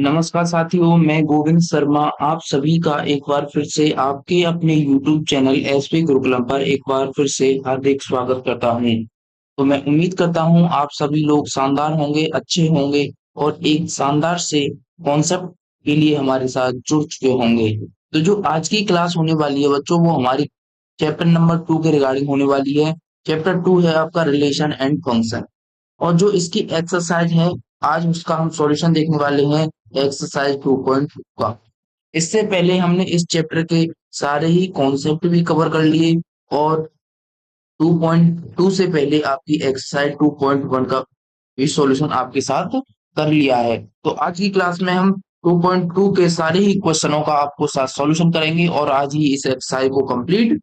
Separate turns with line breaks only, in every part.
नमस्कार साथियों, मैं गोविंद शर्मा आप सभी का एक बार फिर से आपके अपने YouTube चैनल एसपी गुरुकुलम पर एक बार फिर से हार्दिक स्वागत करता हूं। तो मैं उम्मीद करता हूं आप सभी लोग शानदार होंगे, अच्छे होंगे और एक शानदार से कॉन्सेप्ट के लिए हमारे साथ जुड़ चुके होंगे। तो जो आज की क्लास होने वाली है बच्चों, वो हमारी चैप्टर नंबर 2 के रिगार्डिंग होने वाली है। चैप्टर 2 है आपका रिलेशन एंड फंक्शन। और जो इसकी एक्सरसाइज है, आज उसका हम सॉल्यूशन देखने वाले हैं, एक्सरसाइज 2.2 का। इससे पहले हमने इस चैप्टर के सारे ही कॉन्सेप्ट भी कवर कर लिए और 2.2 से पहले आपकी एक्सरसाइज 2.1 का भी सॉल्यूशन आपके साथ कर लिया है। तो आज की क्लास में हम 2.2 के सारे ही क्वेश्चनों का आपको साथ सॉल्यूशन करेंगे और आज ही इस एक्सरसाइज को कंप्लीट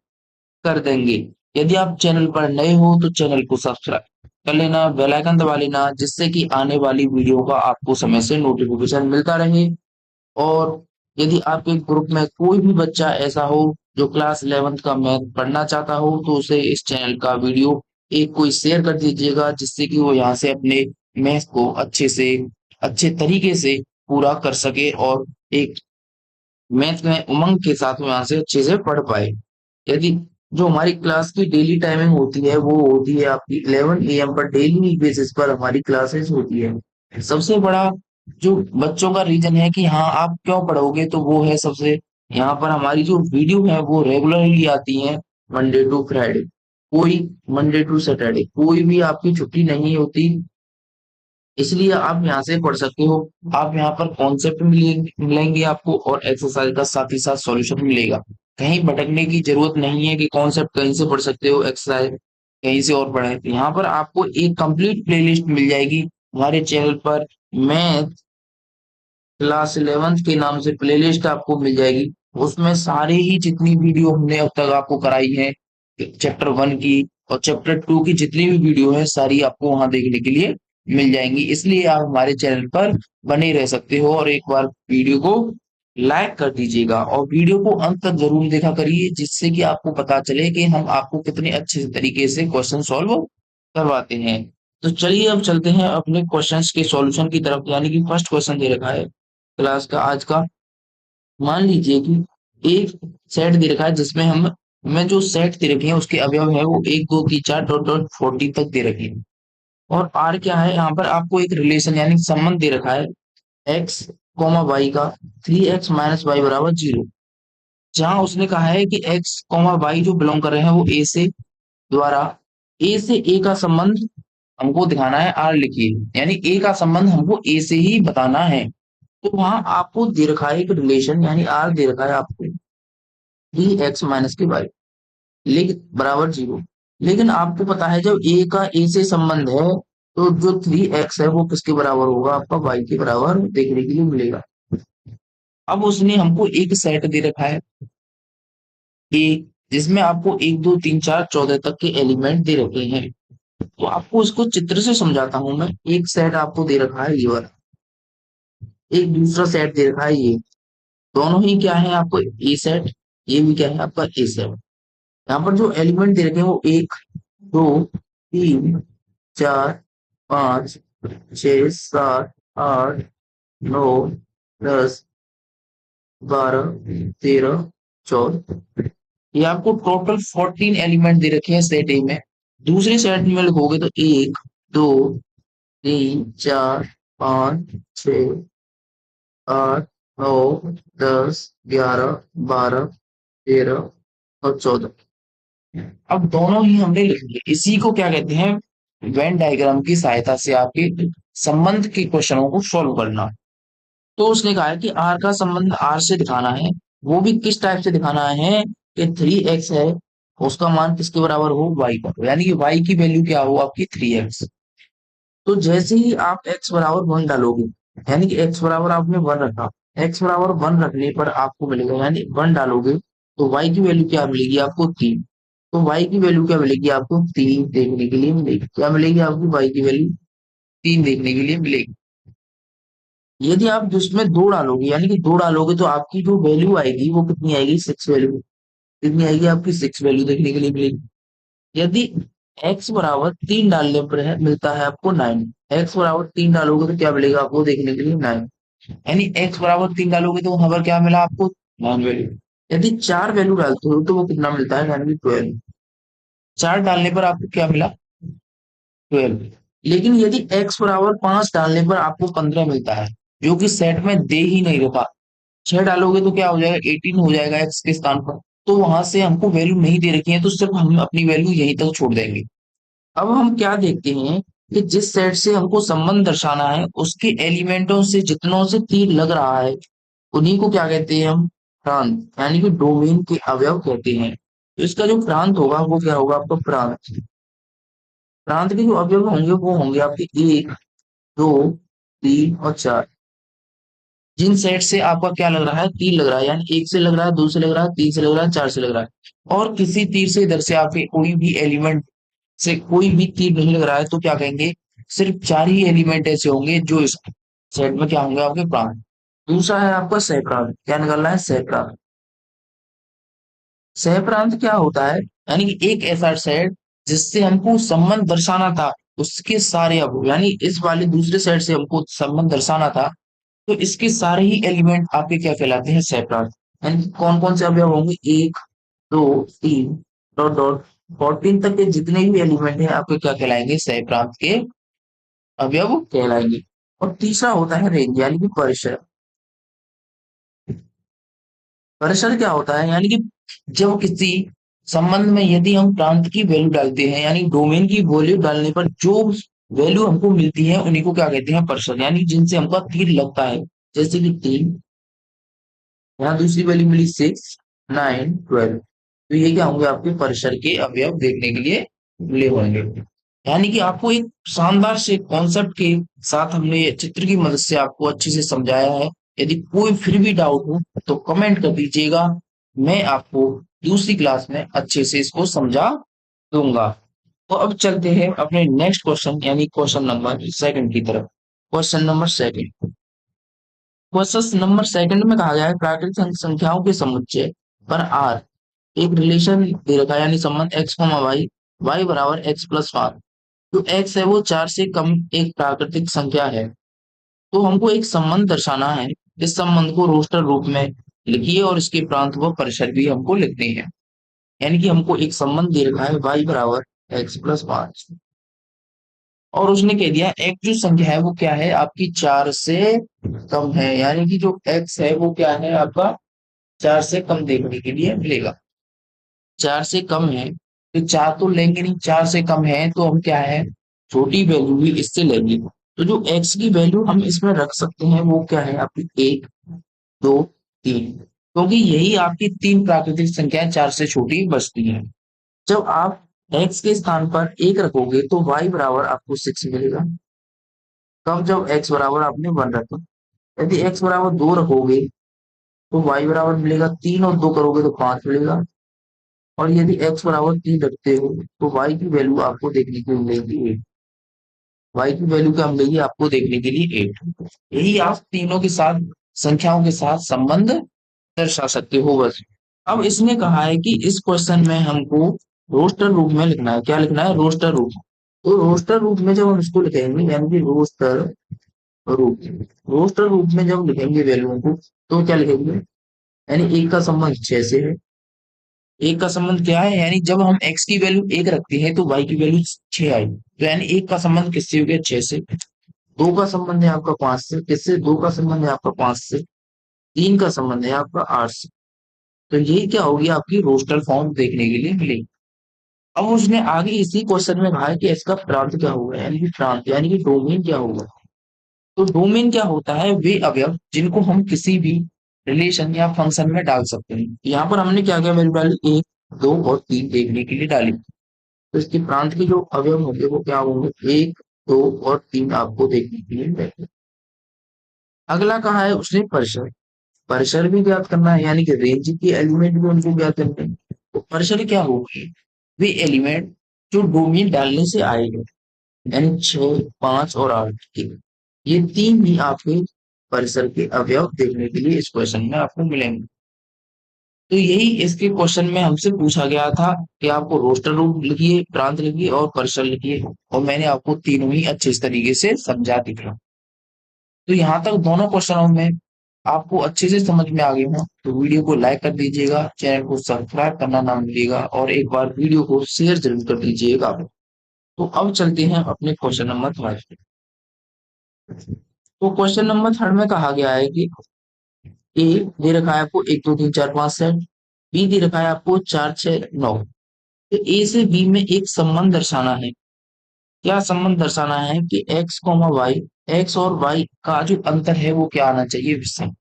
कर देंगे। यदि आप चैनल पर नए हो तो चैनल को सब्सक्राइब कर लेना, बेल आइकन दबा लेना, जिससे कि आने वाली वीडियो का आपको समय से नोटिफिकेशन मिलता रहे। और यदि आपके ग्रुप में कोई भी बच्चा ऐसा हो जो क्लास 11th का मैथ पढ़ना चाहता हो, तो उसे इस चैनल का वीडियो एक कोई शेयर कर दीजिएगा, जिससे कि वो यहाँ से अपने मैथ को अच्छे तरीके से पूरा कर सके और एक मैथ में उमंग के साथ में यहाँ से अच्छे से पढ़ पाए। यदि जो हमारी क्लास की डेली टाइमिंग होती है वो होती है आपकी 11 AM पर, डेली बेसिस पर हमारी क्लासेस होती है। सबसे बड़ा जो बच्चों का रीजन है कि हाँ आप क्यों पढ़ोगे, तो वो है सबसे यहाँ पर हमारी जो वीडियो है वो रेगुलरली आती है, मंडे टू फ्राइडे, कोई मंडे टू सैटरडे कोई भी आपकी छुट्टी नहीं होती। इसलिए आप यहाँ से पढ़ सकते हो। आप यहाँ पर कॉन्सेप्ट मिलेंगे आपको और एक्सरसाइज का साथ ही साथ सॉल्यूशन मिलेगा। कहीं भटकने की जरूरत नहीं है कि कॉन्सेप्ट कहीं से पढ़ सकते हो, एक्सरसाइज कहीं से और पढ़े। तो यहाँ पर आपको एक कंप्लीट प्लेलिस्ट मिल जाएगी हमारे चैनल पर। मैथ क्लास 11th के नाम से प्लेलिस्ट आपको मिल जाएगी। उसमें सारे ही जितनी वीडियो हमने अब तक आपको कराई है, चैप्टर 1 की और चैप्टर 2 की जितनी भी वीडियो है, सारी आपको वहां देखने के लिए मिल जाएंगी। इसलिए आप हमारे चैनल पर बने रह सकते हो और एक बार वीडियो को लाइक कर दीजिएगा और वीडियो को अंत तक जरूर देखा करिए, जिससे कि आपको पता चले कि हम आपको कितने अच्छे तरीके से क्वेश्चन सॉल्व करवाते हैं। तो चलिए अब चलते हैं अपने क्वेश्चंस के सॉल्यूशन की तरफ। यानी कि फर्स्ट क्वेश्चन दे रखा है क्लास का आज का। मान लीजिए कि एक सेट दे रखा है जिसमें हमें जो सेट दे रखे हैं उसके अवयव है वो 1 2 3 4 डॉट डॉट 14 तक दे रखे हैं। और आर क्या है, यहाँ पर आपको एक रिलेशन यानी संबंध दे रखा है एक्स कॉमा वाई का, 3x - y बराबर 0। जहां उसने कहा है कि एक्स कॉमा वाई जो बिलोंग कर रहे हैं वो ए से द्वारा ए से ए का संबंध हमको दिखाना है, आर लिखिए। यानी ए का संबंध हमको ए से ही बताना है। तो वहां आपको दे रखा है एक रिलेशन, यानी आर दे रखा है आपको 3x - y लेकिन बराबर 0। लेकिन आपको पता है जब ए का ए से संबंध है तो जो 3x है वो किसके बराबर होगा, आपका y के बराबर देखने के लिए मिलेगा। अब उसने हमको एक सेट दे रखा है ए, जिसमें आपको 1 2 3 4 14 तक के एलिमेंट दे रखे हैं। तो आपको इसको चित्र से समझाता हूं मैं। एक सेट आपको दे रखा है ये वाला, एक दूसरा सेट दे रखा है ये। दोनों ही क्या है आपको ए सेट, ये भी क्या है आपका ए सेट। यहाँ पर जो एलिमेंट दे रखे हैं वो 1 2 3 4 5 6 7 8 9 10 12 13 14। ये आपको टोटल 14 एलिमेंट दे रखे हैं सेट ए में। दूसरे सेट में लिखोगे तो 1 2 3 4 5 6 8 9 10 11 12 13 और 14। अब दोनों ही हमने लिख लिए। इसी को क्या कहते हैं, वेन डायग्राम की सहायता से आपके संबंध के क्वेश्चनों को सॉल्व करना। तो उसने कहा है कि आर का संबंध आर से दिखाना है। वो भी किस टाइप से दिखाना है कि 3x है, उसका मान किसके बराबर हो, y पर, यानी कि y की वैल्यू क्या हो आपकी 3x। तो जैसे ही आप x बराबर 1 डालोगे, यानी कि x बराबर आपने 1 रखा, x बराबर 1 रखने पर आपको मिलेगा, यानी 1 डालोगे तो y की वैल्यू क्या मिलेगी आपको 3। तो y की वैल्यू क्या मिलेगी आपको 3 देखने के लिए मिलेगी। क्या मिलेगी आपको y की वैल्यू 3 देखने के लिए मिलेगी। यदि आप जिसमें 2 डालोगे, यानी कि 2 डालोगे तो आपकी जो वैल्यू आएगी वो कितनी आएगी, 6 वैल्यू। कितनी आएगी आपकी 6 वैल्यू देखने के लिए मिलेगी। यदि x बराबर 3 डालने पर है मिलता है आपको 9। x बराबर 3 डालोगे तो क्या मिलेगा आपको देखने के लिए 9। यानी x बराबर 3 डालोगे तो वहां पर क्या मिला आपको? 9 वैल्यू। यदि 4 वैल्यू डालते हो तो वो कितना मिलता है? यानी 12। 4 डालने पर आपको क्या मिला? 12। लेकिन यदि x बराबर 5 डालने पर आपको 15 मिलता है, जो कि सेट में दे ही नहीं रखा। 6 डालोगे तो क्या हो जाएगा? 18 हो जाएगा x के स्थान पर। तो वहां से हमको वैल्यू नहीं दे रखी है, तो सिर्फ हम अपनी वैल्यू यहीं तक छोड़ देंगे। अब हम क्या देखते हैं कि जिस सेट से हमको संबंध दर्शाना है उसके एलिमेंटों से जितनों से तीर लग रहा है, उन्हीं को क्या कहते हैं हम? प्रांत, यानी कि डोमेन के अवयव कहते हैं। तो इसका जो प्रांत होगा वो क्या होगा आपका? प्रांत। प्रांत के जो अवयव होंगे वो होंगे आपके 1, 2, 3 और 4। जिन सेट से आपका क्या लग रहा है? तीर लग रहा है, यानी 1 से लग रहा है, 2 से लग रहा है, 3 से लग रहा है, 4 से लग रहा है, और किसी तीर से इधर से आपके कोई भी एलिमेंट से कोई भी तीर नहीं लग रहा है, तो क्या कहेंगे? सिर्फ 4 ही एलिमेंट ऐसे होंगे जो इस सेट में क्या होंगे? आपके प्रांत। दूसरा है आपका सहप्रांत। क्या निकालना है? सहप्रांत। सहप्रांत क्या होता है? यानी कि एक ऐसा सेट जिससे हमको संबंध दर्शाना था, उसके सारे अवयव, यानी इस वाले दूसरे सेट से हमको संबंध दर्शाना था, तो इसके सारे ही एलिमेंट आपके क्या कहलाते हैं? सहप्रांत। यानी कौन कौन से अवयव होंगे? 1, 2, 3 डॉट डॉट 14 तक के जितने भी एलिमेंट हैं आपके क्या कहलाएंगे? सहप्रांत के अवयव कहलाएंगे। और तीसरा होता है रेंज, यानी कि परिसर। परिसर क्या होता है? यानी कि जब किसी संबंध में यदि हम प्रांत की वैल्यू डालते हैं, यानी डोमेन की वैल्यू डालने पर जो वैल्यू हमको मिलती है उन्हीं को क्या कहते हैं? परिसर, यानी जिनसे हमका तीर लगता है। जैसे कि 3, यहाँ दूसरी वैल्यू मिली 6, 9, 12। तो ये क्या होंगे? आपके परिसर के अवयव देखने के लिए मिले होंगे। यानी कि आपको एक शानदार से कॉन्सेप्ट के साथ हमने ये चित्र की मदद से आपको अच्छे से समझाया है। यदि कोई फिर भी डाउट हो तो कमेंट कर दीजिएगा, मैं आपको दूसरी क्लास में अच्छे से इसको समझा दूंगा। तो अब चलते हैं अपने नेक्स्ट क्वेश्चन, यानी क्वेश्चन नंबर सेकंड की तरफ। Question number second. Question number second में कहा गया है प्राकृतिक संख्याओं के समुच्चय पर आर एक रिलेशन दे रखा है, यानी संबंध x, वाई, वाई बराबर x प्लस आर। जो x है वो 4 से कम एक प्राकृतिक संख्या है। तो हमको एक संबंध दर्शाना है। इस संबंध को रोस्टर रूप में लिखिए और इसके प्रांत व परिसर भी हमको लिखने हैं। यानी कि हमको एक संबंध दे रखा है y बराबर x प्लस 5, और उसने कह दिया x जो संख्या है वो क्या है? आपकी 4 से कम है। यानी कि जो x है वो क्या है? आपका 4 से कम देखने के लिए मिलेगा। 4 से कम है तो 4 तो लेंगे नहीं, 4 से कम है तो हम क्या है? छोटी वैल्यू भी इससे लेंगे। तो जो x की वैल्यू हम इसमें रख सकते हैं वो क्या है? आपकी 1, 2, 3, क्योंकि यही आपकी 3 प्राकृतिक संख्याएं 4 से छोटी बचती हैं। जब आप x के स्थान पर 1 रखोगे तो y बराबर आपको 6 मिलेगा। कब? जब x बराबर आपने 1 रखा। यदि x बराबर 2 रखोगे तो y बराबर मिलेगा 3, और 2 करोगे तो 5 मिलेगा। और यदि x बराबर 3 रखते हो तो y की वैल्यू आपको देखने को मिलेगी 8। y की वैल्यू क्या मिलेगी आपको देखने के लिए? 8। यही आप तीनों के साथ संख्याओं के साथ संबंध दर्शा सकते हो बस। अब इसने कहा है कि इस क्वेश्चन में हमको रोस्टर रूप में लिखना है। क्या लिखना है? रोस्टर रूप। तो रोस्टर रूप में जब हम इसको लिखेंगे, यानी कि रोस्टर रूप, रोस्टर रूप में जब लिखेंगे वैल्यूओं को, तो क्या लिखेंगे? यानी एक का संबंध 6 से है। एक का संबंध क्या है? यानी जब हम x की वैल्यू 1 रखते हैं तो y की वैल्यू 6 आई, तो यानी एक का संबंध किससे हो गया? 6 से। दो का संबंध है आपका 5 से। किससे? दो का संबंध है आपका 5 से। तीन का संबंध है आपका 8 से। तो ये क्या होगी? आपकी रोस्टर फॉर्म देखने के लिए मिलेगी। अब उसने आगे इसी क्वेश्चन में कहा है कि इसका प्रांत क्या होगा, यानी कि प्रांत यानी कि डोमेन क्या होगा। तो डोमेन क्या होता है? वे अवयव जिनको हम किसी भी रिलेशन या फंक्शन में डाल सकते हैं। यहाँ पर हमने क्या क्या वैल्यू डाली? 1, 2 और 3 देखने के लिए डाली। तो इसके प्रांत के जो अवयव होंगे वो क्या होंगे? 1, 2 और 3 आपको देखने के लिए मिलेंगे। अगला कहा है उसने परिसर। परिसर भी ज्ञात करना है, यानी कि रेंज के एलिमेंट भी उनको ज्ञात करते हैं। तो परिसर क्या होगी? वे एलिमेंट जो डोमेन डालने से आएगा, यानी 6, 5 और 8 के, ये तीन भी आपके परिसर के अवयव देखने के लिए इस क्वेश्चन में आपको मिलेंगे। तो यही इसके क्वेश्चन में हमसे पूछा गया था कि आपको रोस्टर रूप लिखिए, प्रांत लिखिए और परिसर लिखिए, और मैंने आपको तीनों ही अच्छे तरीके से समझा दिया। तो यहाँ तक दोनों क्वेश्चनों में आपको अच्छे से समझ में आ गई हो तो वीडियो को लाइक कर दीजिएगा, चैनल को सब्सक्राइब करना ना भूलिएगा और एक बार वीडियो को शेयर जरूर कर दीजिएगा। तो अब चलते हैं अपने क्वेश्चन नंबर थर्ड पे। तो क्वेश्चन नंबर थर्ड में कहा गया है कि ए दे रखा है आपको 1 2 3 4 5 सेट, बी दे रखा है आपको 4 6 9। तो ए से बी में एक संबंध दर्शाना है। क्या संबंध दर्शाना है कि एक्स कॉमा वाई, एक्स और वाई का जो अंतर है वो क्या आना चाहिए, विषम।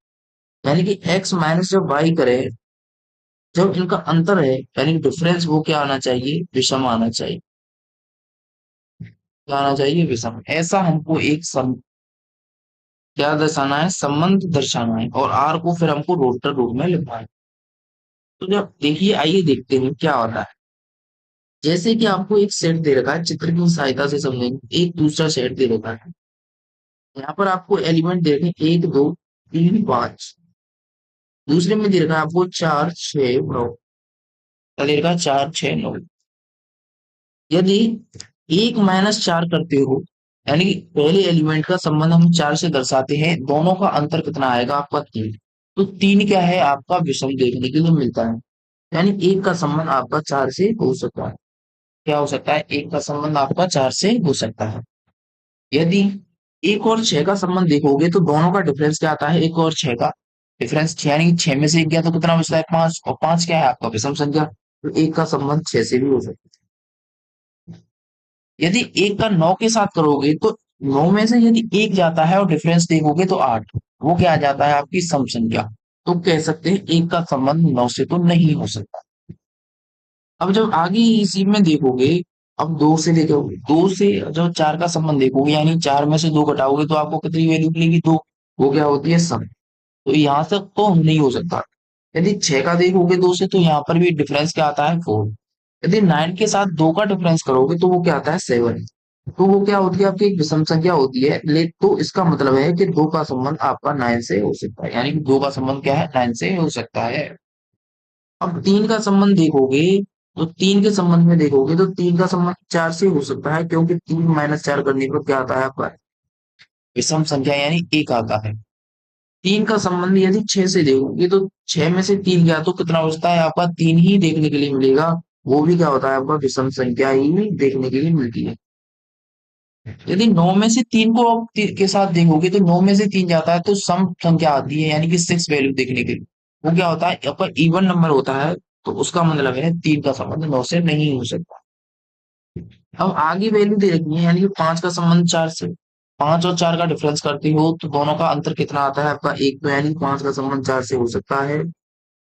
यानी कि एक्स माइनस जब वाई करे, जब इनका अंतर है यानी डिफरेंस, वो क्या आना चाहिए, विषम आना चाहिए। क्या आना चाहिए, विषम। ऐसा हमको एक क्या दर्शाना है, संबंध दर्शाना है और आर को फिर हमको रोटर रूप में लिखना है। तो जब देखिए, आइए देखते हैं क्या होता है। जैसे कि आपको एक सेट दे रखा है, चित्र की सहायता से समझेंगे। एक दूसरा सेट दे रखा है, यहाँ पर आपको एलिमेंट दे रखे हैं 1 2 3 5। दूसरे में दे रखा है आपको 4 6 9। दे रखा है 4 6 9। यदि 1 - 4 करते हो, यानी कि पहले एलिमेंट का संबंध हम 4 से दर्शाते हैं, दोनों का अंतर कितना आएगा आपका 3। तो 3 क्या है आपका विषम देखने के लिए मिलता है। यानी एक का संबंध आपका 4 से हो सकता है। क्या हो सकता है, एक का संबंध आपका 4 से हो सकता है। यदि 1 और 6 का संबंध देखोगे तो दोनों का डिफरेंस क्या आता है, 1 और 6 का डिफरेंस 6, यानी 6 में से 1 गया तो कितना बचता है, 5। और 5 क्या है आपका विषम संख्या, तो एक का संबंध 6 से भी हो सकता है। यदि एक का 9 के साथ करोगे तो 9 में से यदि एक जाता है और डिफरेंस देखोगे तो 8, वो क्या आ जाता है आपकी सम संख्या। तो कह सकते हैं एक का संबंध 9 से तो नहीं हो सकता। अब जब आगे इसी में देखोगे, अब 2 से देखोगे, 2 से जब 4 का संबंध देखोगे, यानी 4 में से 2 घटाओगे तो आपको कितनी वैल्यू मिलेगी, 2। वो क्या होती है, सम। तो यहाँ तक तो नहीं हो सकता। यदि 6 का देखोगे 2 से, तो यहाँ पर भी डिफरेंस क्या आता है, 4। यदि 9 के साथ 2 का डिफरेंस करोगे तो वो क्या आता है, 7। तो वो क्या होती है, आपकी एक विषम संख्या होती है। ले तो इसका मतलब है कि 2 का संबंध आपका 9 से हो सकता है, यानी कि 2 का संबंध क्या है, 9 से हो सकता है। अब 3 का संबंध देखोगे, तो 3 के संबंध में देखोगे तो 3 का संबंध 4 से हो सकता है, क्योंकि 3 - 4 करने पर क्या आता है आपका विषम संख्या, यानी 1 आता है। 3 का संबंध यदि 6 से देखोगे तो 6 में से 3 गया तो कितना बचता है आपका, 3 ही देखने के लिए मिलेगा। वो भी क्या होता है आपका विषम संख्या ही देखने के लिए मिलती है। यदि 9 में से 3 को आप के साथ देखोगे तो 9 में से 3 जाता है तो सम संख्या आती है, यानी कि 6 वैल्यू देखने के लिए। वो क्या होता है आपका इवन नंबर होता है। तो उसका मतलब है 3 का संबंध 9 से नहीं हो सकता। अब आगे वैल्यू दे रखी है, यानी कि 5 का संबंध 4 से। 5 और 4 का डिफरेंस करते हो तो दोनों का अंतर कितना आता है आपका, 1। तो यानी 5 का संबंध 4 से हो सकता है।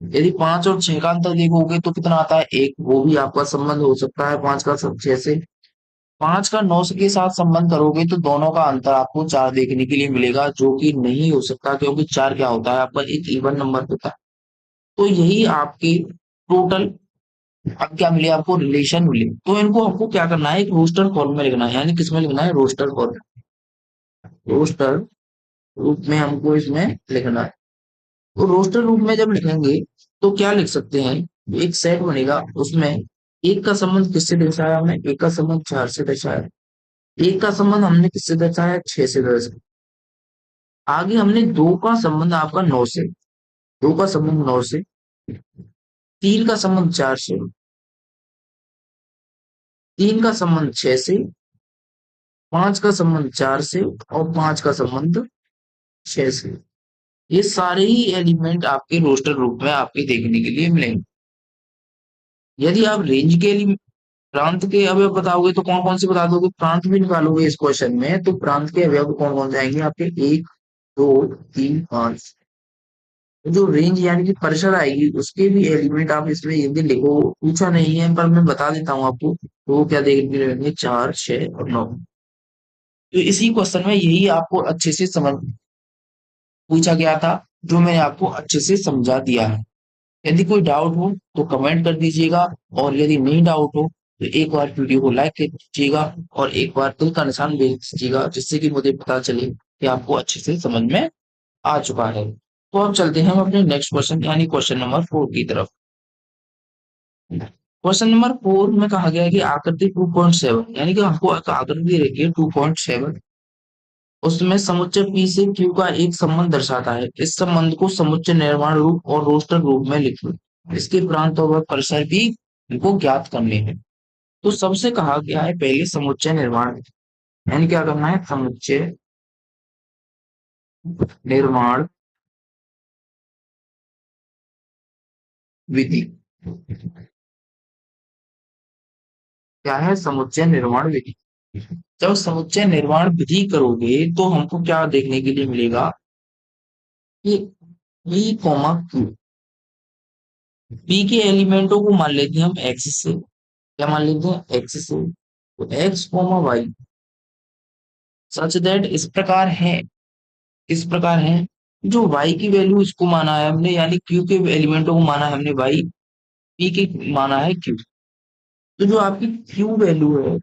यदि 5 और 6 का अंतर देखोगे तो कितना आता है, 1। वो भी आपका संबंध हो सकता है 5 का 6 से। 5 का 9 के साथ संबंध करोगे तो दोनों का अंतर आपको 4 देखने के लिए मिलेगा, जो कि नहीं हो सकता, क्योंकि 4 क्या होता है आपका एक इवन नंबर होता है। तो यही आपकी टोटल अब क्या मिले आपको, रिलेशन मिले। तो इनको आपको क्या करना है, एक रोस्टर फॉर्म में लिखना है, यानी किसमें लिखना है, रोस्टर फॉर्म। रोस्टर रूप में हमको इसमें लिखना है। तो रोस्टर रूप में जब लिखेंगे तो क्या लिख सकते हैं, एक सेट बनेगा उसमें एक का संबंध किससे दर्शाया हमने, एक का संबंध 4 से दर्शाया। एक का संबंध हमने किससे दर्शाया, 6 से दर्शाया। आगे हमने 2 का संबंध आपका 9 से, 2 का संबंध 9 से, 3 का संबंध 4 से, 3 का संबंध 6 से, 5 का संबंध 4 से और 5 का संबंध 6 से। ये सारे ही एलिमेंट आपके रोस्टर रूप में आपके देखने के लिए मिलेंगे। यदि आप रेंज के लिए प्रांत के अवयव बताओगे तो कौन कौन से बता दोगे, प्रांत भी निकालोगे इस क्वेश्चन में, तो प्रांत के अवयव कौन कौन जाएंगे आपके, 1 2 3 5। जो रेंज यानी कि परिसर आएगी उसके भी एलिमेंट आप इसमें यदि लिखो, पूछा नहीं है पर मैं बता देता हूँ आपको, तो वो क्या देखने के लिए मिलेंगे, 4 6 और 9। तो इसी क्वेश्चन में यही आपको अच्छे से समझ पूछा गया था, जो मैंने आपको अच्छे से समझा दिया है। यदि कोई डाउट हो तो कमेंट कर दीजिएगा, और यदि नहीं डाउट हो तो एक बार वीडियो को लाइक कर दीजिएगा और एक बार तिल का निशान भेज दीजिएगा, जिससे कि मुझे पता चले कि आपको अच्छे से समझ में आ चुका है। तो अब चलते हैं हम अपने नेक्स्ट क्वेश्चन यानी क्वेश्चन नंबर 4 की तरफ। क्वेश्चन नंबर 4 में कहा गया है कि आकृति 2.7, यानी कि हमको आकृति दे रखी है 2.7। उसमें समुच्चय P से Q का एक संबंध दर्शाता है। इस संबंध को समुच्चय निर्माण रूप और रोस्टर रूप में लिखो। इसके प्रांत और परिसर भी हमको ज्ञात करने हैं। तो सबसे कहा गया है पहले समुच्चय निर्माण, यानी क्या करना है, समुच्चय निर्माण विधि। क्या है, समुच्चय निर्माण विधि। जब समुच्चय निर्माण विधि करोगे तो हमको क्या देखने के लिए मिलेगा कि P, Q, P के एलिमेंटों को मान लेते हैं हम X से। क्या मान लेते हैं, X से। तो X, Y सच दैट इस प्रकार है, इस प्रकार है। जो Y की वैल्यू इसको माना है हमने, यानी Q के एलिमेंटों को माना है हमने Y, P के माना है Q। तो जो आपकी Q वैल्यू है,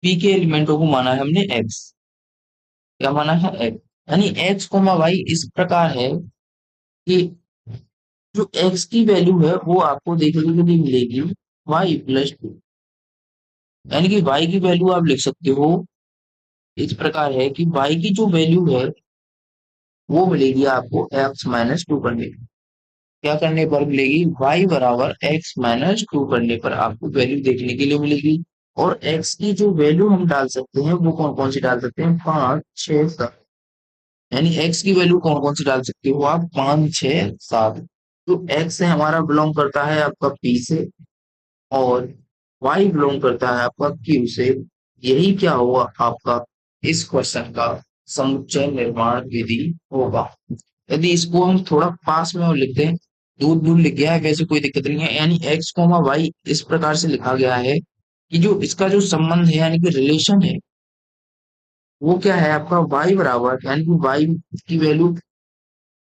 P के एलिमेंटों को माना है हमने X। क्या माना है, X। यानी X, Y इस प्रकार है कि जो X की वैल्यू है वो आपको देखने के लिए मिलेगी Y+2। यानी कि Y की वैल्यू आप लिख सकते हो इस प्रकार है कि Y की जो वैल्यू है वो मिलेगी आपको X-2 करने पर। क्या करने पर मिलेगी, Y बराबर X-2 करने पर आपको वैल्यू देखने के लिए मिलेगी। और X की जो वैल्यू हम डाल सकते हैं वो कौन कौन सी डाल सकते हैं, 5, 6, 7। यानी X की वैल्यू कौन कौन सी डाल सकते हो आप, 5, 6, 7। तो X है हमारा बिलोंग करता है आपका P से, और Y बिलोंग करता है आपका Q से। यही क्या होगा आपका इस क्वेश्चन का समुच्चय निर्माण विधि होगा। यदि इसको हम थोड़ा पास में और लिख दें, दूर दूर लिख गया है वैसे कोई दिक्कत नहीं है। यानी X, Y इस प्रकार से लिखा गया है कि जो इसका जो संबंध है यानी कि रिलेशन है वो क्या है आपका Y बराबर, यानी कि Y की वैल्यू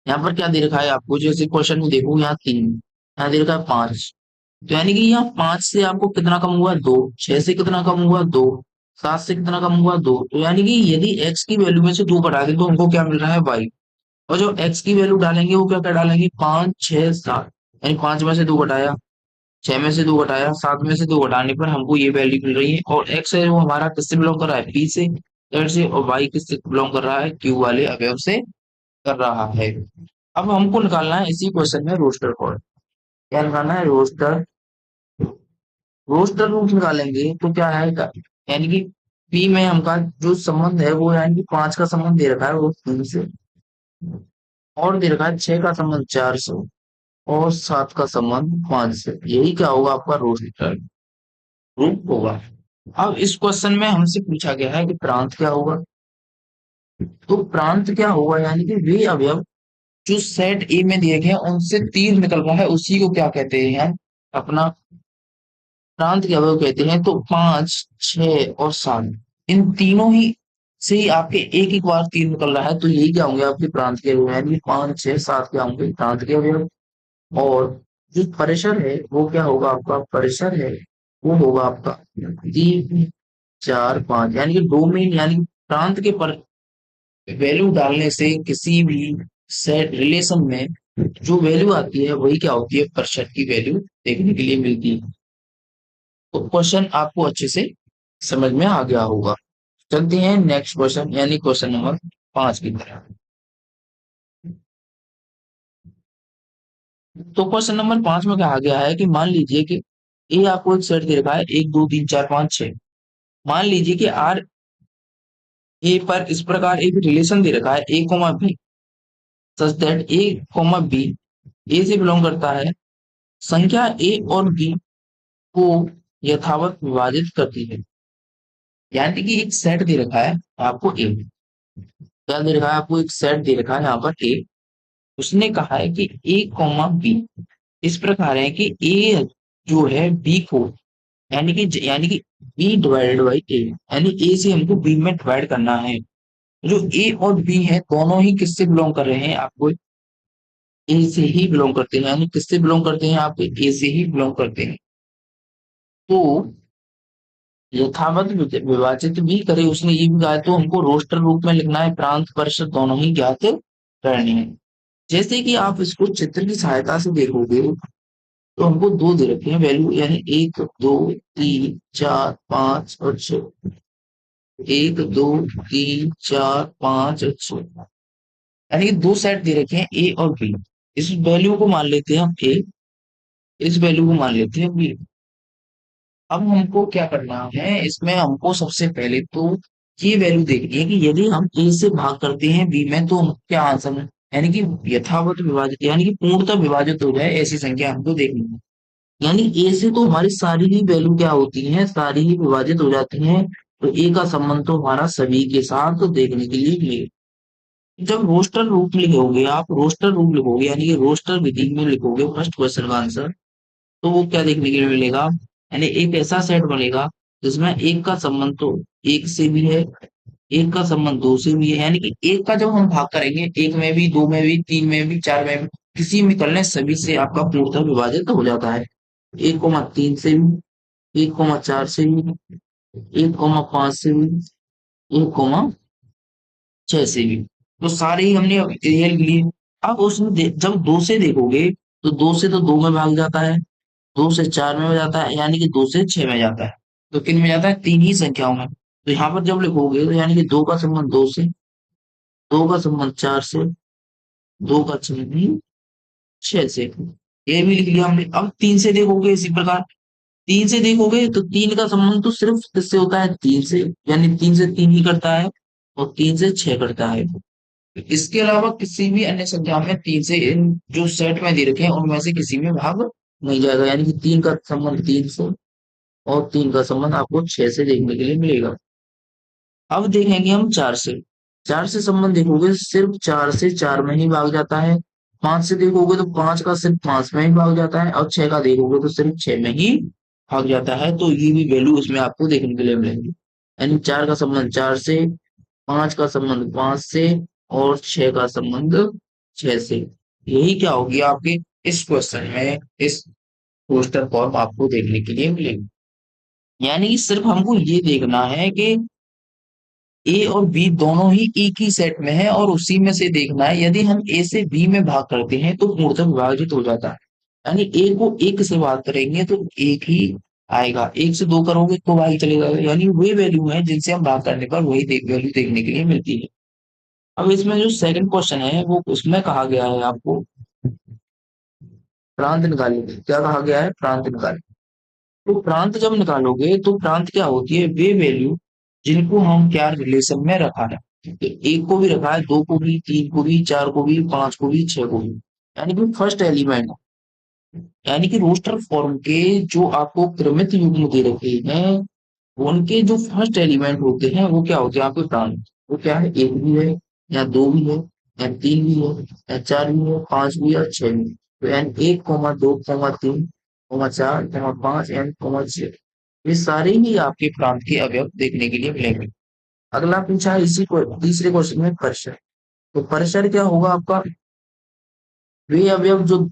यहाँ पर क्या दे रखा है आपको, जैसे क्वेश्चन में देखो यहाँ 3, यहाँ दे रखा है 5। तो यानी कि यहाँ 5 से आपको कितना कम हुआ, 2। 6 से कितना कम हुआ, 2। 7 से कितना कम हुआ, 2। तो यानी कि यदि X की वैल्यू में से 2 घटा दें तो हमको क्या मिल रहा है, Y। और जो X की वैल्यू डालेंगे वो क्या क्या डालेंगे, 5, 6, 7। यानी 5 में से 2 घटाया, 6 में से 2 घटाया, 7 में से 2 घटाने पर हमको ये वैल्यू मिल रही है। और X है वो हमारा किससे बिलोंग कर रहा है, P से, Z से। और Y किससे बिलोंग कर रहा है, Q वाले अवयव से कर रहा है। अब हमको निकालना है इसी क्वेश्चन में रोस्टर कॉर्ड। क्या निकालना है, रोस्टर। रोस्टर रूट निकालेंगे तो क्या है, यानी कि पी में हमका जो संबंध है वो, यानी कि 5 का संबंध दे रखा है वो 3 से, और दे रखा है 6 का संबंध 4 से, और 7 का संबंध 5 से। यही क्या होगा आपका रोस्टर रूट होगा। अब इस क्वेश्चन में हमसे पूछा गया है कि प्रांत क्या होगा। तो प्रांत क्या होगा, यानी कि वे अवयव जो सेट ए में दिए गए हैं उनसे तीर निकल रहा है उसी को क्या कहते हैं, अपना प्रांत के अवयव कहते हैं। तो 5, 6 और 7 इन तीनों ही से ही आपके एक एक बार तीर निकल रहा है, तो यही क्या होंगे आपके प्रांत के अवयव, यानी 5, 6, 7 क्या होंगे, प्रांत के अवयव। और जो परिसर है वो क्या होगा आपका, परिसर है वो होगा आपका 3, 4, 5। यानी कि डोमेन, यानी प्रांत के पर वैल्यू डालने से किसी भी सेट रिलेशन में जो वैल्यू आती है वही क्या होती है, परिसर की वैल्यू देखने के लिए मिलती है। तो क्वेश्चन आपको अच्छे से समझ में आ गया होगा। चलते हैं नेक्स्ट क्वेश्चन, यानी क्वेश्चन नंबर 5 की तरफ। तो क्वेश्चन नंबर 5 में कहा गया है कि मान लीजिए कि ए आपको एक सेट दे रखा है, 1, 2, 3, 4, 5, 6। मान लीजिए कि आर ए पर इस प्रकार एक रिलेशन दे रखा है A, B, such that A, B ए से बिलोंग करता है, संख्या ए और बी को यथावत विभाजित करती है। यानी कि एक सेट दे रखा है आपको ए, क्या दे रखा है आपको, एक सेट दे रखा है यहाँ पर ए। उसने कहा है कि A, B इस प्रकार है कि ए जो है बी को, यानी कि बी डिवाइडेड बाई ए, यानी ए से हमको बी में डिवाइड करना है। जो ए और बी है दोनों ही किससे बिलोंग कर रहे हैं, आपको ए से ही बिलोंग करते हैं। यानी किससे बिलोंग करते हैं, आप ए से ही बिलोंग करते हैं। तो यथावत विभाजित भी करे, उसने ये भी कहा है, तो हमको रोस्टर रूप में लिखना है, प्रांत परिषद दोनों ही ज्ञात करनी है। जैसे कि आप इसको चित्र की सहायता से देखोगे तो हमको 2 दे रखे हैं वैल्यू, यानी 1, 2, 3, 4, 5 और 6। एक, दो, तीन, चार, पांच, छह, यानी कि दो सेट दे रखे हैं ए और बी। इस वैल्यू को मान लेते हैं हम ए, इस वैल्यू को मान लेते हैं बी। अब हमको क्या करना है, इसमें हमको सबसे पहले तो ये वैल्यू देखनी है कि यदि हम ए से भाग करते हैं बी में तो क्या आंसर है, यानी कि यथावत विभाजित, यानी कि पूर्णतः विभाजित हो जाए ऐसी संख्या हमको देखनी है। यानी ए से तो हमारी सारी ही वैल्यू क्या होती है, सारी ही विभाजित हो जाती हैं। तो ए का संबंध तो हमारा सभी के साथ देखने के लिए मिलेगा। जब रोस्टर रूप लिखोगे, आप रोस्टर रूप लिखोगे यानी कि रोस्टर विधि में लिखोगे फर्स्ट क्वेश्चन का आंसर, तो वो क्या देखने के लिए मिलेगा, यानी एक ऐसा सेट बनेगा जिसमें एक का संबंध तो एक से भी है, एक का संबंध दो से भी है, यानी कि एक का जब हम भाग करेंगे, एक में भी, दो में भी, तीन में भी, चार में भी, किसी में कर लें सभी से आपका पूर्णतः विभाजित हो जाता है। 1,3 से भी, 1,4 से भी, 1,5 से भी, 1,6 से भी, तो सारे ही हमने रियल लिए। अब उसमें जब दो से देखोगे तो दो से तो दो में भाग जाता है, दो से चार में हो जाता है, यानी कि दो से छह में जाता है। तो किन में जाता है, तीन ही संख्याओं में। तो यहाँ पर जब लिखोगे तो यानी कि दो का संबंध दो से, दो का संबंध चार से, दो का संबंध छह से, ये भी लिख लिया हमने। अब तीन से देखोगे इसी प्रकार, तीन से देखोगे तो तीन का संबंध तो सिर्फ किससे होता है, तीन से, यानी तीन से तीन ही करता है और तीन से छह करता है। इसके अलावा किसी भी अन्य संख्या में तीन से, इन जो सेट में दे रखे हैं उनमें से किसी में भाग नहीं जाएगा, यानी कि तीन का संबंध तीन से और तीन का संबंध आपको छह से देखने के लिए मिलेगा। अब देखेंगे हम चार से, चार से संबंध देखोगे सिर्फ चार से चार में ही भाग जाता है। पांच से देखोगे तो पांच का सिर्फ पांच में ही भाग जाता है, और छह का देखोगे तो सिर्फ छह में ही भाग जाता है। तो ये भी वैल्यू उसमें आपको देखने के लिए मिलेंगी, यानी चार का संबंध चार से, पांच का संबंध पांच से और छह का संबंध छह से। यही क्या होगी आपके इस क्वेश्चन में, इस पोस्टर फॉर्म आपको देखने के लिए मिलेगी। यानी कि सिर्फ हमको ये देखना है कि ए और बी दोनों ही एक ही सेट में है, और उसी में से देखना है यदि हम ए से बी में भाग करते हैं तो पूर्णतः विभाजित हो जाता है। यानी ए को एक से भाग करेंगे तो एक ही आएगा, एक से दो करोगे तो भाग चले जाएगा, यानी वही वैल्यू है जिनसे हम भाग करने पर वही वैल्यू देखने के लिए मिलती है। अब इसमें जो सेकंड क्वेश्चन है वो उसमें कहा गया है आपको प्रांत निकालिए। क्या कहा गया है, प्रांत निकालिए। तो प्रांत जब निकालोगे तो प्रांत क्या होती है, वे वैल्यू जिनको हम क्या रिलेशन में रखा है। तो एक को भी रखा है, दो को भी, तीन को भी, चार को भी, पांच को भी, छह को भी, यानी कि फर्स्ट एलिमेंट, यानी कि रोस्टर फॉर्म के जो आपको क्रमित युग्म दे रखे हैं उनके जो फर्स्ट एलिमेंट होते हैं वो क्या होते हैं आपके प्रांत। वो क्या है, एक भी है, या दो भी है, या तीन भी है, या चार भी है, पांच भी है, छह भी है। तो एन एक, कोमा दो, कोमा तीन, कोमा चार, कोमा पांच, एन कोमा छह, ये सारे ही आपके प्रांत के अवयव देखने के लिए मिलेंगे। अगला पूछा है इसी को तीसरे क्वेश्चन में परशर। तो परशर क्या होगा आपका, वे अवयव जो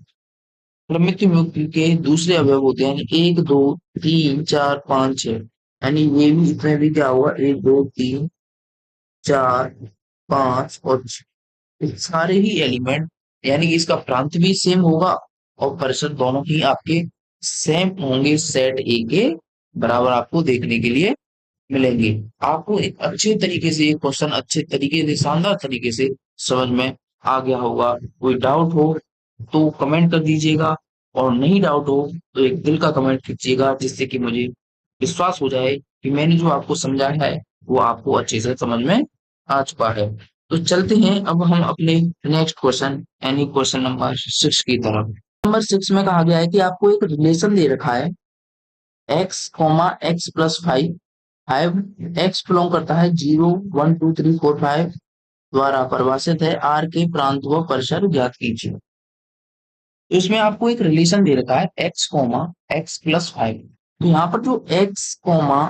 क्रमिक युग्म के दूसरे अवयव होते हैं, यानी एक, दो, तीन, चार, पांच, छह, यानी ये भी, इसमें भी क्या होगा, एक, दो, तीन, चार, पांच और छह, सारे ही एलिमेंट, यानी कि इसका प्रांत भी सेम होगा और परिसर दोनों ही आपके सेम होंगे, सेट ए के बराबर आपको देखने के लिए मिलेंगे। आपको एक अच्छे तरीके से ये क्वेश्चन, अच्छे तरीके से, शानदार तरीके से समझ में आ गया होगा। कोई डाउट हो तो कमेंट कर दीजिएगा, और नहीं डाउट हो तो एक दिल का कमेंट कीजिएगा, जिससे कि मुझे विश्वास हो जाए कि मैंने जो आपको समझाया है वो आपको अच्छे से समझ में आ चुका है। तो चलते हैं अब हम अपने नेक्स्ट क्वेश्चन, यानी क्वेश्चन नंबर 6 की तरफ। नंबर 6 में कहा गया है कि आपको एक रिलेशन दे रखा है x comma x plus five, five x belong करता है 0, 1, 2, 3, 4, 5 द्वारा परिभाषित है, आर के प्रांत व परिसर ज्ञात कीजिए। तो इसमें आपको एक रिलेशन दे रखा है x comma x plus five. तो यहाँ पर जो x comma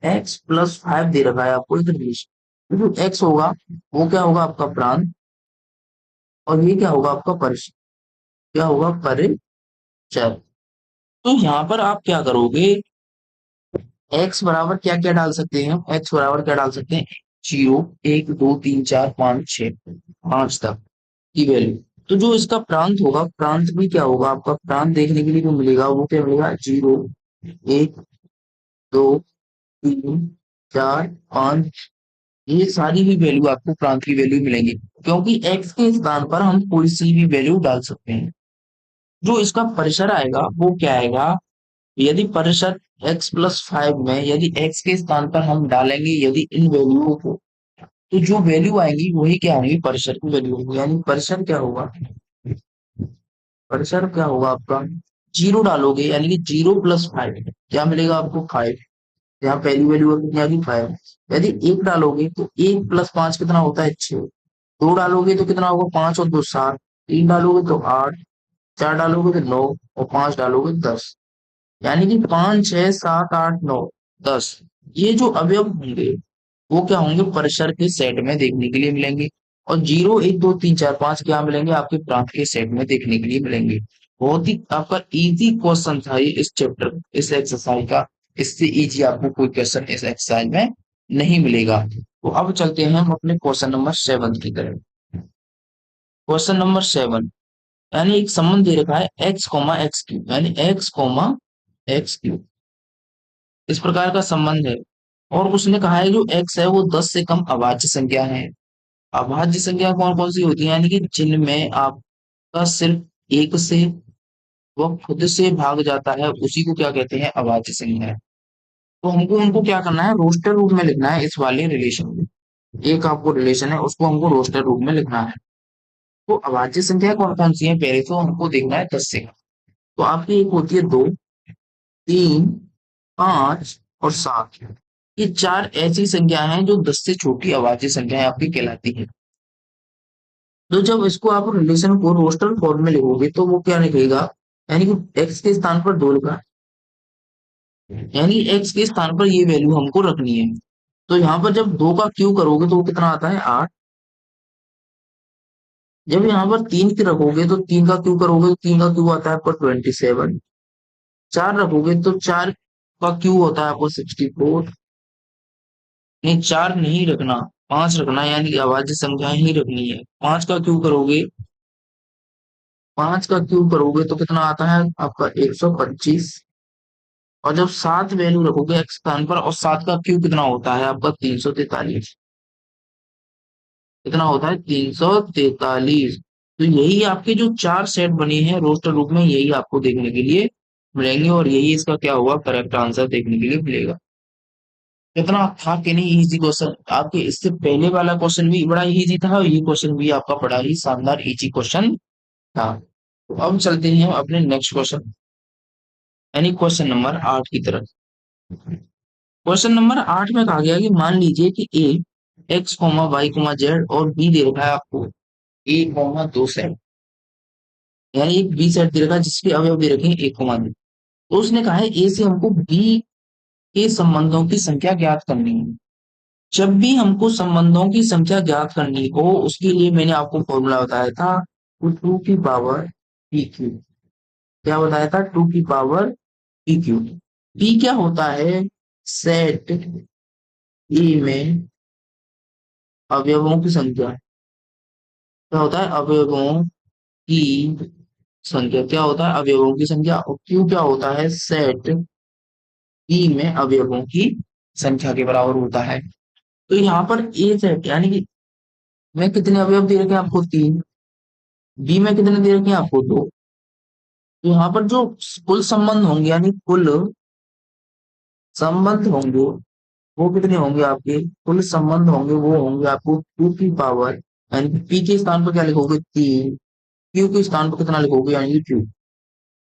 x plus five दे रखा है आपको एक रिलेशन, तो जो एक्स होगा वो क्या होगा आपका प्रांत, और ये क्या होगा आपका परिसर, क्या होगा परिचर। तो यहाँ पर आप क्या करोगे, एक्स बराबर क्या क्या डाल सकते हैं, एक्स बराबर क्या डाल सकते हैं, 0, 1, 2, 3, 4, 5, 6, पांच तक की वैल्यू। तो जो इसका प्रांत होगा, प्रांत भी क्या होगा आपका, प्रांत देखने के लिए जो मिलेगा वो क्या मिलेगा, 0, 1, 2, 3, 4, 5, ये सारी भी वैल्यू आपको प्रांत की वैल्यू मिलेंगी, क्योंकि x के स्थान पर हम कोई सी भी वैल्यू डाल सकते हैं। जो इसका परिसर आएगा वो क्या आएगा, यदि परिसर x+5 में यदि x के स्थान पर हम डालेंगे यदि इन वैल्यूओं को, तो जो वैल्यू आएगी वही क्या होगी, परिसर की वैल्यू होगी। यानी परिसर क्या होगा, परिसर क्या होगा आपका, जीरो डालोगे यानी कि 0+5 क्या मिलेगा आपको, 5। यहाँ पहली वैल्यू कितनी आ गई, 5। यदि 1 डालोगे तो 1+5 कितना होता है, 6। 2 डालोगे तो कितना होगा, 5 और 2 7। 3 डालोगे तो 8। 4 डालोगे तो 9 और 5 डालोगे तो 10। यानी कि 5, 6, 7, 8, 9, 10 ये जो अवयव होंगे वो क्या होंगे, परिसर के सेट में देखने के लिए मिलेंगे। और 0, 1, 2, 3, 4, 5 क्या मिलेंगे, आपके प्रांत के सेट में देखने के लिए मिलेंगे। बहुत ही आपका इजी क्वेश्चन था ये इस चैप्टर, इस एक्सरसाइज का। इससे इजी आपको कोई क्वेश्चन इस एक्सरसाइज में नहीं मिलेगा। तो अब चलते हैं हम अपने क्वेश्चन नंबर 7 की तरफ। क्वेश्चन नंबर 7, यानी एक संबंध दे रखा है x, यानी x, इस प्रकार का संबंध है। और उसने कहा है जो x है वो 10 से कम अभाज्य संख्या है। अभाज्य संख्या कौन कौन सी होती है, यानी कि जिनमें आपका सिर्फ एक से वह खुद से भाग जाता है उसी को क्या कहते हैं, अभाज्य संख्या है। तो हमको उनको क्या करना है, रोस्टर रूप में लिखना है इस वाले रिलेशन में। एक आपको रिलेशन है उसको हमको रोस्टर रूप में लिखना है। तो अभाज्य संख्या कौन कौन सी है, पहले तो हमको देखना है 10 से। तो आपकी एक होती है 2, 3, 5 और 7। ये चार ऐसी संख्या हैं जो 10 से छोटी अभाज्य संख्याएं आपकी कहलाती हैं। तो जब इसको आप रिलेशन को रोस्टर फॉर्म में लिखोगे तो वो क्या लिखेगा, यानी कि x के स्थान पर 2 लिखा, यानी x के स्थान पर ये वैल्यू हमको रखनी है। तो यहाँ पर जब 2 का क्यू करोगे तो वो कितना आता है, 8। जब यहाँ पर 3 की रखोगे तो 3 का क्यू करोगे तो 3 का क्यू आता है आपको 27। 4 रखोगे तो 4 का क्यू होता है आपको 64। नहीं 4 नहीं रखना, 5 रखना, यानी कि अभाज्य संख्याएं ही रखनी है। 5 का क्यू करोगे, 5 का क्यूब करोगे तो कितना आता है आपका 125। और जब 7 वैल्यू रखोगे x स्थान पर और 7 का क्यूब कितना होता है आपका 343। कितना होता है 343। तो यही आपके जो चार सेट बने हैं रोस्टर रूप में यही आपको देखने के लिए मिलेंगे और यही इसका क्या हुआ करेक्ट आंसर देखने के लिए मिलेगा। कितना था कि नहीं इजी क्वेश्चन, आपके इससे पहले वाला क्वेश्चन भी बड़ा इजी था और ये क्वेश्चन भी आपका बड़ा ही शानदार इजी क्वेश्चन था। तो अब चलते हैं हम अपने नेक्स्ट क्वेश्चन, यानी क्वेश्चन नंबर 8 की तरफ। क्वेश्चन नंबर 8 में कहा गया कि मान लीजिए कि ए x, y, z और बी दे रखा है आपको दो सेट, यानी एक बी सेट दे रखा है जिसके अवयव दे रखे हैं 1, 2। तो उसने कहा है ए से हमको बी के संबंधों की संख्या ज्ञात करनी है। जब भी हमको संबंधों की संख्या ज्ञात करनी हो उसके लिए मैंने आपको फॉर्मूला बताया था, तो 2 की पावर पी क्यू। क्या बताया था, 2 की पावर पी क्यू। पी क्या होता है, सेट ए में अवयवों की संख्या। क्या होता है, अवयवों की संख्या। क्या होता है, अवयवों की संख्या। और क्यू क्या होता है, सेट ई में अवयवों की संख्या के बराबर होता है। तो यहाँ पर ए सेट यानी कि में कितने अवयव दे रखे हैं आपको, 3। बी में कितने दे रखे हैं आपको, 2। तो यहाँ पर जो कुल संबंध होंगे यानी कुल संबंध होंगे वो कितने होंगे, आपके कुल संबंध होंगे वो होंगे आपको 2 की पावर, यानी कि पी के स्थान पर क्या लिखोगे 3, क्यू के स्थान पर कितना लिखोगे यानी कि 2,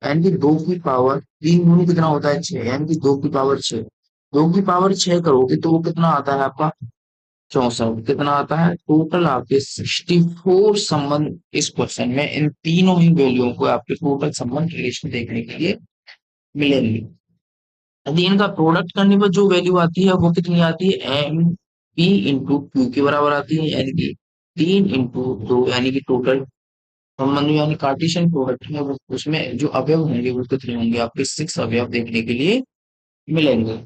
यानी कि 2 की पावर 3 गुनी कितना होता है 6, यानी कि 2 की पावर 6। 2 की पावर 6 करोगे तो वो कितना आता है आपका 64। कितना आता है, टोटल आपके 64 संबंध इस क्वेश्चन में इन तीनों ही वैल्यूओं को आपके टोटल संबंध रिलेशन देखने के लिए मिलेंगे। यदि इनका प्रोडक्ट करने पर जो वैल्यू आती है वो कितनी आती है, एम पी इंटू क्यू के बराबर आती है, यानी कि 3 इंटू 2, यानी कि टोटल संबंध यानी कार्टेशियन प्रोडक्ट में वो उसमें जो अवयव होंगे वो कितने होंगे, आपके 6 अवयव देखने के लिए मिलेंगे।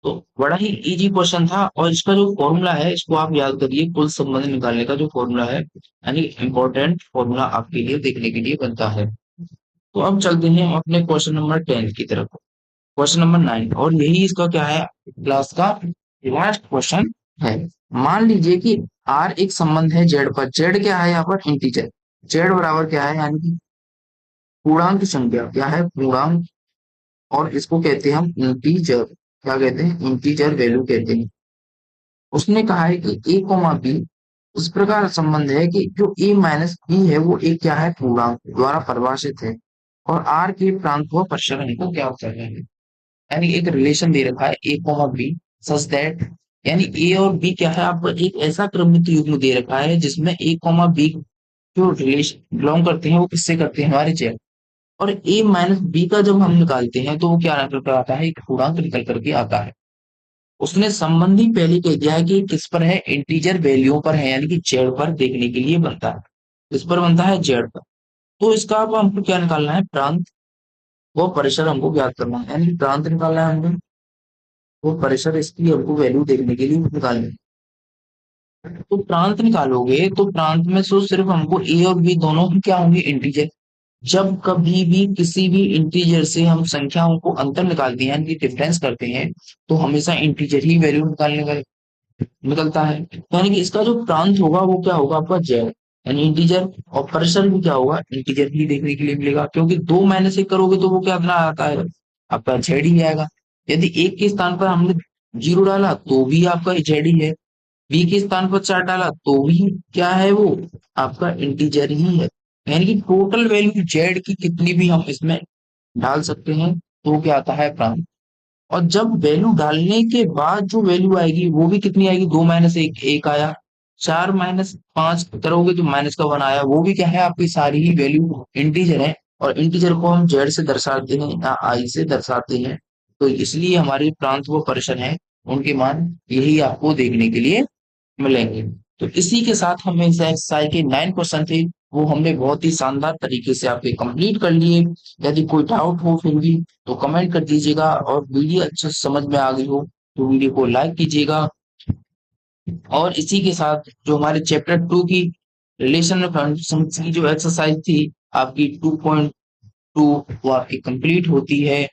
तो बड़ा ही इजी क्वेश्चन था और इसका जो फॉर्मूला है इसको आप याद करिए, कुल संबंध निकालने का जो फॉर्मूला है यानी इंपॉर्टेंट फॉर्मूला आपके लिए देखने के लिए बनता है। तो अब चलते हैं अपने क्वेश्चन नंबर 10 की तरफ। क्वेश्चन नंबर 9 और यही इसका क्या है क्लास का लास्ट क्वेश्चन है, मान लीजिए कि आर एक संबंध है जेड पर। जेड क्या है यहाँ पर? इंटीजर। जेड बराबर क्या है? यानी कि पूर्णांक संख्या। क्या है? पूर्णांक। और इसको कहते हैं हम इंटीजर। क्या कहते हैं? इंटीजर वैल्यू कहते हैं। उसने कहा है कि ए कोमा बी इस प्रकार संबंध है कि जो ए माइनस बी है वो एक क्या है? पूर्णांक द्वारा परिभाषित है। और आर के प्रांत व प्रसरण को क्या करना है? यानी एक रिलेशन दे रखा है ए कोमा बी सच दैट, यानी ए और बी क्या है? आपको एक ऐसा क्रमित युग्म दे रखा है जिसमें ए कोमा बी जो रिलेशन बिलोंग करते हैं वो किससे करते हैं? हमारे जेड। और ए माइनस बी का जब हम निकालते हैं तो वो क्या निकल कर आता है? एक पूर्णांक निकल करके आता है। उसने संबंधी पहले कह दिया है कि किस पर है? इंटीजर वैल्यू पर है, यानी कि जेड पर देखने के लिए बनता है। किस पर बनता है? जेड पर। तो इसका अब हमको क्या निकालना है? प्रांत वो परिसर हमको ज्ञात करना है, यानी कि प्रांत निकालना है हमको। वो परिसर इसकी हमको वैल्यू देखने के लिए निकालनी है। तो प्रांत निकालोगे तो प्रांत में सो सिर्फ हमको ए और बी दोनों ही क्या होंगे? इंटीजर। जब कभी भी किसी भी इंटीजर से हम संख्याओं को अंतर निकालते हैं, यानी कि डिफरेंस करते हैं, तो हमेशा इंटीजर ही वैल्यू निकालने का निकलता है। यानी कि इसका जो प्रांत होगा वो क्या होगा? आपका जेड, यानी इंटीजर। और परिसर भी क्या होगा? इंटीजर ही देखने के लिए मिलेगा, क्योंकि 2 - 1 करोगे तो वो क्या बना आता है? आपका जेड ही आएगा। यदि एक के स्थान पर हमने 0 डाला तो भी आपका जेड ही है। बी के स्थान पर 4 डाला तो भी क्या है? वो आपका इंटीजर ही है। यानी कि टोटल वैल्यू जेड की कितनी भी हम इसमें डाल सकते हैं तो वो क्या आता है? प्रांत। और जब वैल्यू डालने के बाद जो वैल्यू आएगी वो भी कितनी आएगी? 2 - 1, 1 आया। 4 - 5 करोगे तो माइनस का 1 आया, वो भी क्या है? आपकी सारी ही वैल्यू इंटीजर है। और इंटीजर को हम जेड से दर्शाते हैं या आई से दर्शाते हैं। तो इसलिए हमारे प्रांत वो पर्सन है, उनके मान यही आपको देखने के लिए मिलेंगे। तो इसी के साथ हमें इस एक्सरसाइज के 9 क्वेश्चन थे, वो हमने बहुत ही शानदार तरीके से आपके कंप्लीट कर लिए। यदि कोई डाउट हो फिर भी तो कमेंट कर दीजिएगा, और वीडियो अच्छे से समझ में आ गई हो तो वीडियो को लाइक कीजिएगा। और इसी के साथ जो हमारे चैप्टर 2 की रिलेशन में फंक्शंस की जो एक्सरसाइज थी आपकी 2.2 वो आपकी कंप्लीट होती है।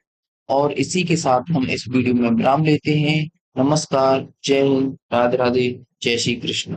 और इसी के साथ हम इस वीडियो में विराम लेते हैं। नमस्कार, जय हिंद, राधे राधे, जय श्री कृष्ण।